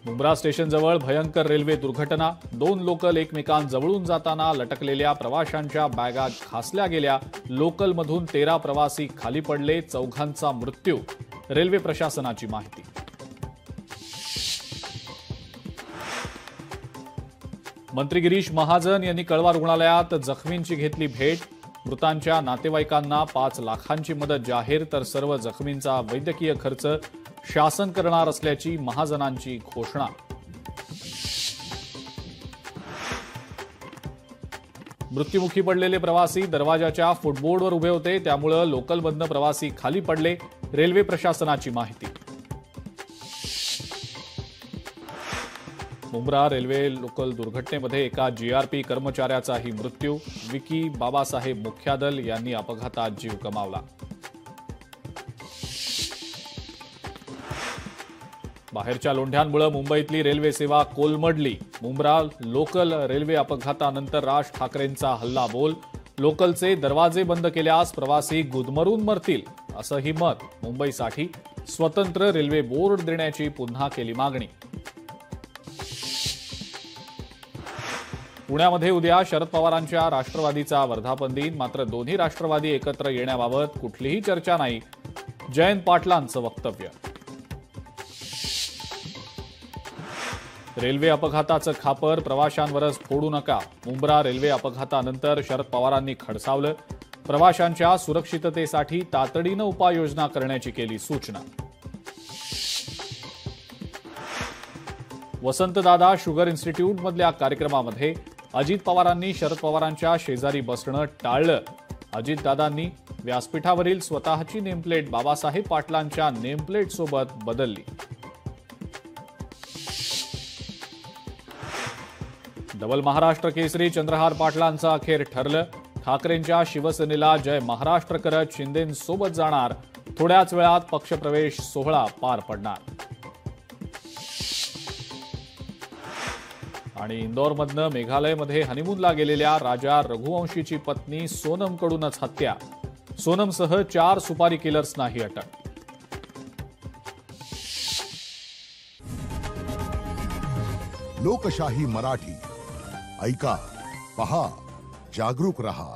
मुंब्रा स्टेशनजवळ भयंकर रेल्वे दुर्घटना। 2 लोकल एकमेकांजवळून जाताना लटकलेल्या प्रवाशांच्या बॅगा खासल्या गेल्या। लोकलमधून 13 प्रवासी खाली पडले, 4घांचा मृत्यू। रेल्वे प्रशासनाची माहिती। मंत्री गिरीश महाजन यांनी कळवा रुग्णालयात जखमींची घेतली भेट। मृतांच्या नातेवाईकांना 5 लाखांची मदत जाहीर, तर सर्व जखमींचा वैद्यकीय खर्च शासन करणार असल्याची महाजनांची घोषणा। मृत्युमुखी पडलेले प्रवासी दरवाजाच्या फुटबोर्डवर उभे होते, त्यामुळे लोकलमधनं प्रवासी खाली पडले। रेल्वे प्रशासनाची माहिती। मुंब्रा रेल्वे लोकल दुर्घटनेमध्ये एका जीआरपी कर्मचाऱ्याचाही मृत्यू। विकी बाबासाहेब मुख्यादल यांनी अपघातात जीव गमावला। बाहेरच्या लोंढ्यांमुळे मुंबईतली रेल्वे सेवा कोलमडली। मुंब्रा लोकल रेल्वे अपघातानंतर राज ठाकरेंचा हल्लाबोल। लोकलचे दरवाजे बंद केल्यास प्रवासी गुदमरून मरतील, असंही मत। मुंबईसाठी स्वतंत्र रेल्वे बोर्ड देण्याची पुन्हा केली मागणी। पुण्यामध्ये उद्या शरद पवारांच्या राष्ट्रवादीचा वर्धापन दिन, मात्र दोन्ही राष्ट्रवादी एकत्र येण्याबाबत कुठलीही चर्चा नाही, जयंत पाटलांचं वक्तव्य। रेल्वे अपघाताचं खापर प्रवाशांवरच फोडू नका। मुंब्रा रेल्वे अपघातानंतर शरद पवारांनी खडसावलं। प्रवाशांच्या सुरक्षिततेसाठी तातडीनं उपाययोजना करण्याची केली सूचना। वसंतदादा शुगर इन्स्टिट्यूटमधल्या कार्यक्रमामध्ये अजित पवारांनी शरद पवारांच्या शेजारी बसणं टाळलं। अजितदादांनी व्यासपीठावरील स्वतःची नेमप्लेट बाबासाहेब पाटलांच्या नेमप्लेटसोबत बदलली। डबल महाराष्ट्र केसरी चंद्रहार पाटलांचं अखेर ठरलं। ठाकरेंच्या शिवसेनेला जय महाराष्ट्र करत शिंदेंसोबत जाणार। थोड्याच वेळात पक्षप्रवेश सोहळा पार पडणार। आणि इंदोरमधनं मेघालयमध्ये हनीमूनला गेलेल्या राजा रघुवंशीची पत्नी सोनमकडूनच हत्या। सोनमसह 4 सुपारी किलर्सनाही अटक। लोकशाही मराठी ऐका, पहा, जागरूक रहा।